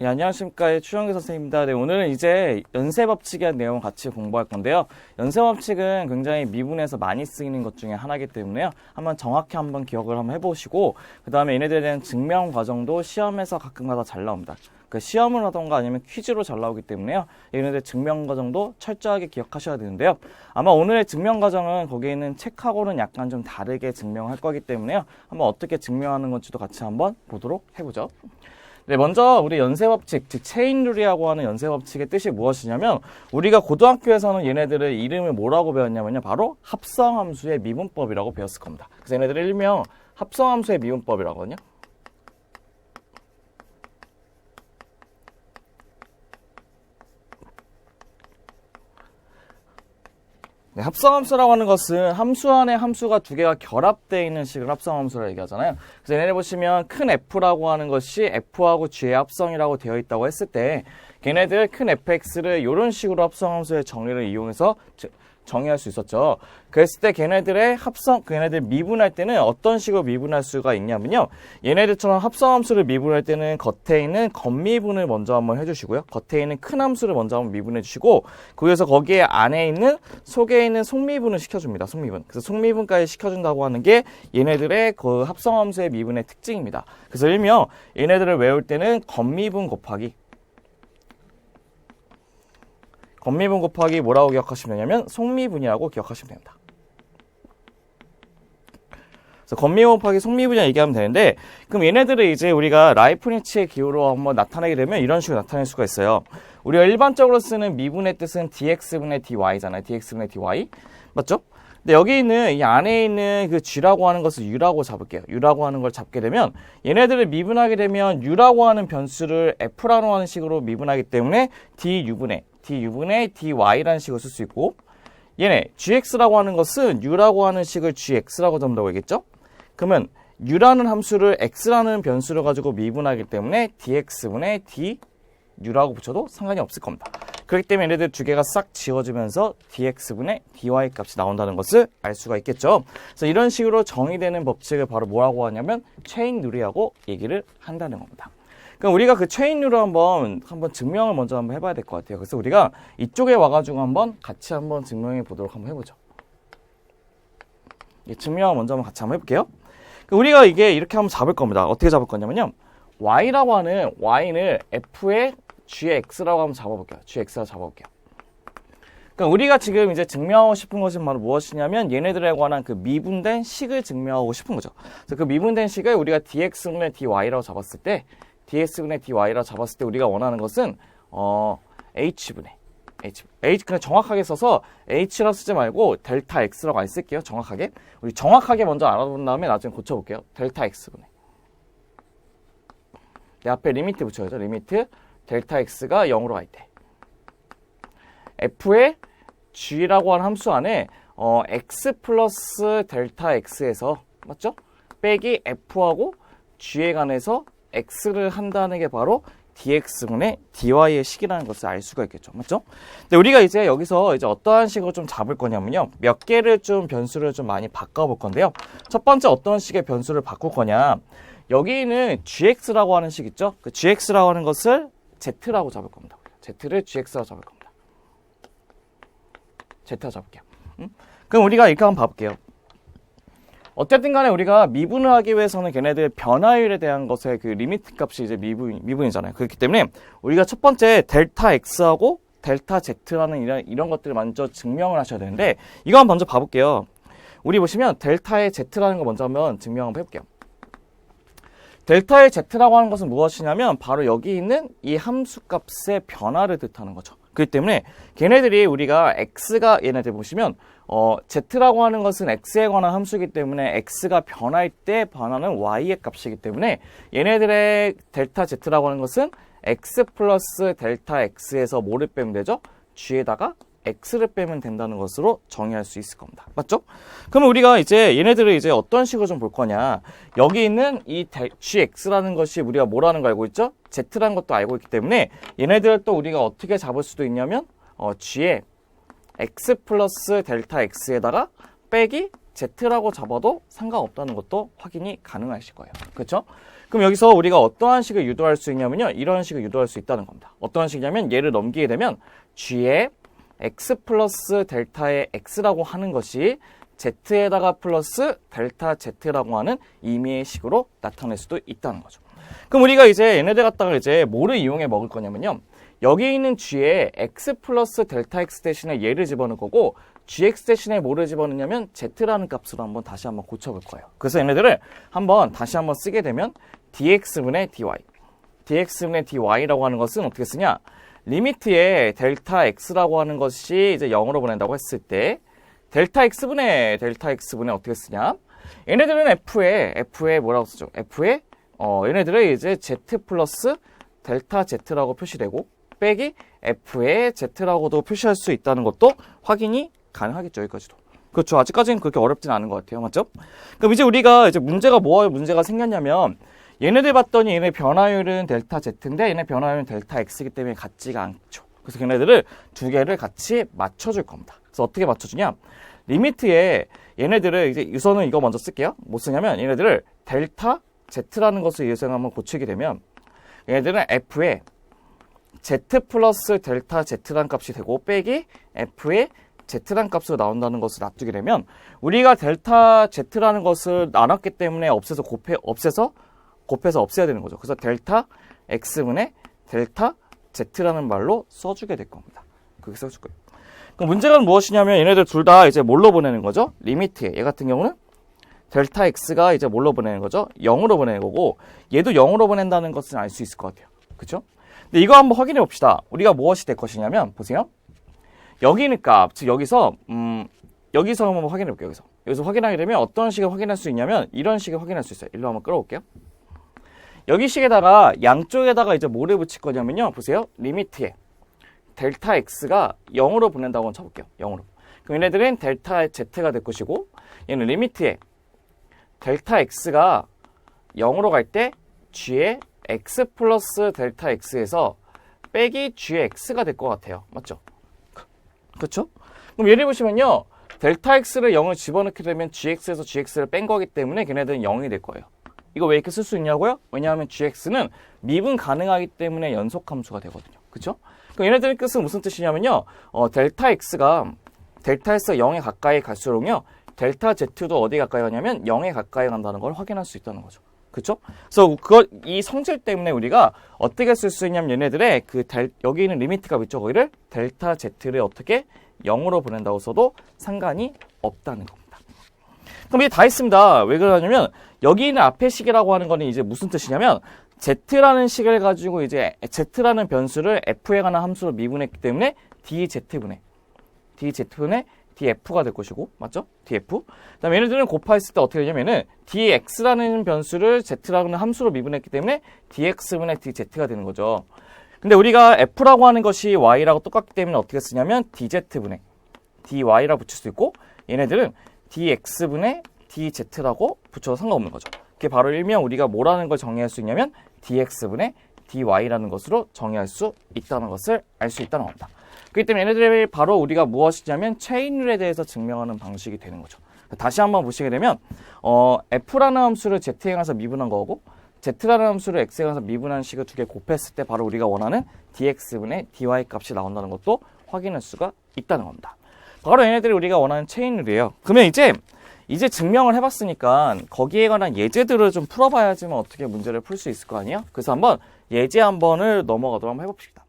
네, 안녕하십니까. 추영규 선생님입니다. 네, 오늘은 이제 연쇄법칙에 대한 내용을 같이 공부할 건데요. 연쇄법칙은 굉장히 미분에서 많이 쓰이는 것 중에 하나이기 때문에요. 한번 정확히 한번 기억을 한번 해보시고, 그 다음에 얘네들에 대한 증명 과정도 시험에서 가끔가다 잘 나옵니다. 그 시험을 하던가 아니면 퀴즈로 잘 나오기 때문에요. 얘네들 증명 과정도 철저하게 기억하셔야 되는데요. 아마 오늘의 증명 과정은 거기에 있는 책하고는 약간 좀 다르게 증명할 거기 때문에요. 한번 어떻게 증명하는 건지도 같이 한번 보도록 해보죠. 네, 먼저 우리 연쇄법칙, 즉 체인룰이라고 하는 연쇄법칙의 뜻이 무엇이냐면 우리가 고등학교에서는 얘네들의 이름을 뭐라고 배웠냐면요. 바로 합성함수의 미분법이라고 배웠을 겁니다. 그래서 얘네들을 일명 합성함수의 미분법이라고 하거든요. 네, 합성함수라고 하는 것은 함수 안에 함수가 두 개가 결합되어 있는 식을 합성함수라고 얘기하잖아요. 그래서 얘네 보시면 큰 F라고 하는 것이 F하고 G의 합성이라고 되어 있다고 했을 때 걔네들 큰 fx를 이런 식으로 합성함수의 정의를 이용해서 정의할 수 있었죠. 그랬을 때 걔네들의 걔네들 미분할 때는 어떤 식으로 미분할 수가 있냐면요. 얘네들처럼 합성함수를 미분할 때는 겉에 있는 겉미분을 먼저 한번 해주시고요. 겉에 있는 큰 함수를 먼저 한번 미분해 주시고, 그래서 거기에 안에 있는 속에 있는 속미분을 시켜줍니다. 속미분. 그래서 속미분까지 시켜준다고 하는 게 얘네들의 그 합성함수의 미분의 특징입니다. 그래서 일명 얘네들을 외울 때는 겉미분 곱하기 뭐라고 기억하시면 되냐면 속미분이라고 기억하시면 됩니다. 그래서 겉미분 곱하기 속미분이라고 얘기하면 되는데, 그럼 얘네들을 이제 우리가 라이프니츠의 기호로 한번 나타내게 되면 이런 식으로 나타낼 수가 있어요. 우리가 일반적으로 쓰는 미분의 뜻은 dx분의 dy잖아요. dx분의 dy. 맞죠? 근데 여기 있는 이 안에 있는 그 g라고 하는 것을 u라고 잡을게요. u라고 하는 걸 잡게 되면 얘네들을 미분하게 되면 u라고 하는 변수를 f라고 하는 식으로 미분하기 때문에 du분의 dy라는 식으로 쓸 수 있고, 얘네 gx라고 하는 것은 u라고 하는 식을 gx라고 잡는다고 얘기했죠? 그러면 u라는 함수를 x라는 변수를 가지고 미분하기 때문에 dx분의 du라고 붙여도 상관이 없을 겁니다. 그렇기 때문에 얘네들 두 개가 싹 지워지면서 dx분의 dy 값이 나온다는 것을 알 수가 있겠죠. 그래서 이런 식으로 정의되는 법칙을 바로 뭐라고 하냐면 체인룰이라고 얘기를 한다는 겁니다. 그럼 우리가 그 체인룰을 한번 증명을 먼저 한번 해봐야 될 것 같아요. 그래서 우리가 이쪽에 와가지고 같이 한번 증명해 보도록 한번 해보죠. 증명을 먼저 같이 한번 해볼게요. 우리가 이게 이렇게 한번 잡을 겁니다. 어떻게 잡을 거냐면요. y라고 하는 y를 f의 g의 x라고 한번 잡아볼게요. gx라고 잡아볼게요. 그러니까 우리가 지금 이제 증명하고 싶은 것은 바로 무엇이냐면 얘네들에 관한 그 미분된 식을 증명하고 싶은 거죠. 그래서 그 미분된 식을 우리가 dx분의 dy라고 잡았을 때 우리가 원하는 것은 h분의 그냥 정확하게 써서 h라고 쓰지 말고 델타 x라고 안 쓸게요. 정확하게. 우리 정확하게 먼저 알아본 다음에 나중에 고쳐볼게요. 델타 x분의 내 앞에 리미트 붙여야죠. 리미트 델타 x가 0으로 갈 때 f의 g라고 하는 함수 안에 x 플러스 델타 x에서 맞죠? 빼기 f하고 g에 관해서 x를 한다는 게 바로 dx분의 dy의 식이라는 것을 알 수가 있겠죠. 맞죠? 근데 우리가 이제 여기서 어떠한 식으로 좀 잡을 거냐면요. 몇 개를 좀 변수를 좀 많이 바꿔볼 건데요. 첫 번째 어떤 식의 변수를 바꿀 거냐. 여기는 gx라고 하는 식 있죠? 그 gx라고 하는 것을 z라고 잡을 겁니다. z를 gx라고 잡을 겁니다. z라고 잡을게요. 그럼 우리가 이렇게 한번 봐볼게요. 어쨌든 간에 우리가 미분을 하기 위해서는 걔네들 변화율에 대한 것의 그 리미트 값이 이제 미분이잖아요. 그렇기 때문에 우리가 첫 번째 델타 x하고 델타 z라는 이런 것들을 먼저 증명을 하셔야 되는데, 이거 한번 먼저 봐볼게요. 우리 보시면 델타의 z라는 거 먼저 한번 증명 한번 해볼게요. 델타의 z라고 하는 것은 무엇이냐면 바로 여기 있는 이 함수 값의 변화를 뜻하는 거죠. 그렇기 때문에 걔네들이 우리가 x가 얘네들 보시면 z라고 하는 것은 x에 관한 함수이기 때문에 x가 변할 때 변하는 y의 값이기 때문에 얘네들의 델타 z라고 하는 것은 x 플러스 델타 x에서 뭐를 빼면 되죠? g에다가 x를 빼면 된다는 것으로 정의할 수 있을 겁니다. 맞죠? 그러면 우리가 이제 얘네들을 이제 어떤 식으로 좀 볼 거냐. 여기 있는 이 gx라는 것이 우리가 뭐라는 거 알고 있죠? z라는 것도 알고 있기 때문에 얘네들을 또 우리가 어떻게 잡을 수도 있냐면 g에 x 플러스 델타 x에다가 빼기 z라고 잡아도 상관없다는 것도 확인이 가능하실 거예요. 그렇죠? 그럼 여기서 우리가 어떠한 식을 유도할 수 있냐면요. 이런 식을 유도할 수 있다는 겁니다. 어떠한 식이냐면 얘를 넘기게 되면 g의 x 플러스 델타의 x라고 하는 것이 z에다가 플러스 델타 z라고 하는 의미의 식으로 나타낼 수도 있다는 거죠. 그럼 우리가 이제 얘네들 갖다가 이제 뭐를 이용해 먹을 거냐면요. 여기 있는 g에 x 플러스 델타 x 대신에 얘를 집어넣을 거고 gx 대신에 뭐를 집어넣냐면 z라는 값으로 한번 다시 한번 고쳐볼 거예요. 그래서 얘네들을 한번 다시 한번 쓰게 되면 dx분의 dy dx분의 dy라고 하는 것은 어떻게 쓰냐? 리미트에 델타 x라고 하는 것이 이제 0으로 보낸다고 했을 때 델타 x분의 어떻게 쓰냐? 얘네들은 f에 뭐라고 쓰죠? f에 얘네들은 이제 z 플러스 델타 z라고 표시되고 빼기 f의 z라고도 표시할 수 있다는 것도 확인이 가능하겠죠. 여기까지도. 그렇죠. 아직까지는 그렇게 어렵진 않은 것 같아요. 맞죠? 그럼 이제 우리가 이제 문제가 생겼냐면 얘네들 봤더니 얘네 변화율은 델타 z인데 얘네 변화율은 델타 x이기 때문에 같지가 않죠. 그래서 걔네들을 두 개를 같이 맞춰줄 겁니다. 그래서 어떻게 맞춰주냐? 리미트에 얘네들을 이제 우선은 이거 먼저 쓸게요. 뭐 쓰냐면 얘네들을 델타 z라는 것을 예상 한번 고치게 되면 얘네들은 f에 z 플러스 델타 z라는 값이 되고 빼기 f의 z라는 값으로 나온다는 것을 놔두게 되면 우리가 델타 z라는 것을 나눴기 때문에 곱해서 없애야 되는 거죠. 그래서 델타 x분의 델타 z라는 말로 써주게 될 겁니다. 그렇게 써줄 거예요. 그럼 문제가 무엇이냐면 얘네들 둘 다 이제 뭘로 보내는 거죠? 리미트에 얘 같은 경우는 델타 x가 이제 뭘로 보내는 거죠? 0으로 보내는 거고 얘도 0으로 보낸다는 것은 알 수 있을 것 같아요. 그렇죠? 근데 이거 한번 확인해 봅시다. 우리가 무엇이 될 것이냐면 보세요. 여기 있는 값, 즉 여기서 한번 확인해 볼게요. 여기서 확인하게 되면 어떤 식을 확인할 수 있냐면 이런 식을 확인할 수 있어요. 일로 한번 끌어볼게요. 여기 식에다가 양쪽에다가 이제 뭐를 붙일 거냐면요. 보세요. 리미트에 델타 x가 0으로 보낸다고 한번 쳐볼게요. 0으로. 그럼 얘네들은 델타 z가 될 것이고 얘는 리미트에 델타 x가 0으로 갈 때 g의 x 플러스 델타 x에서 빼기 g의 x가 될 것 같아요. 맞죠? 그렇죠? 그럼 예를 보시면요. 델타 x를 0을 집어넣게 되면 gx에서 gx를 뺀 거기 때문에 걔네들은 0이 될 거예요. 이거 왜 이렇게 쓸 수 있냐고요? 왜냐하면 gx는 미분 가능하기 때문에 연속함수가 되거든요. 그렇죠? 그럼 얘네들의 뜻은 무슨 뜻이냐면요. 델타 x가 0에 가까이 갈수록요. 델타 z도 어디 가까이 가냐면 0에 가까이 간다는 걸 확인할 수 있다는 거죠. 그렇죠? 그래서 이 성질 때문에 우리가 어떻게 쓸 수 있냐면 얘네들의 여기 있는 리미트 값 있죠? 거기를 델타 z를 어떻게 0으로 보낸다고 써도 상관이 없다는 겁니다. 그럼 이게 다 있습니다. 왜 그러냐면 여기 있는 앞에 식이라고 하는 거는 이제 무슨 뜻이냐면 z라는 식을 가지고 이제 z라는 변수를 f에 관한 함수로 미분했기 때문에 dz분의 df가 될 것이고, 맞죠? df. 그다음에 얘네들은 곱했을 때 어떻게 되냐면은 dx라는 변수를 z라는 함수로 미분했기 때문에 dx분의 dz가 되는 거죠. 근데 우리가 f라고 하는 것이 y라고 똑같기 때문에 어떻게 쓰냐면 dz분의 dy라고 붙일 수 있고 얘네들은 dx분의 dz라고 붙여도 상관없는 거죠. 그게 바로 일명 우리가 뭐라는 걸 정의할 수 있냐면 dx분의 dy라는 것으로 정의할 수 있다는 것을 알 수 있다는 겁니다. 그렇기 때문에 얘네들이 바로 우리가 무엇이냐면 체인룰에 대해서 증명하는 방식이 되는 거죠. 다시 한번 보시게 되면 f라는 함수를 z에 관해서 미분한 거고 z라는 함수를 x에 관해서 미분한 식을 두 개 곱했을 때 바로 우리가 원하는 dx분의 dy 값이 나온다는 것도 확인할 수가 있다는 겁니다. 바로 얘네들이 우리가 원하는 체인룰이에요. 그러면 이제 증명을 해봤으니까 거기에 관한 예제들을 좀 풀어봐야지만 어떻게 문제를 풀 수 있을 거 아니에요? 그래서 한번 예제 한 번을 넘어가도록 한번 해봅시다.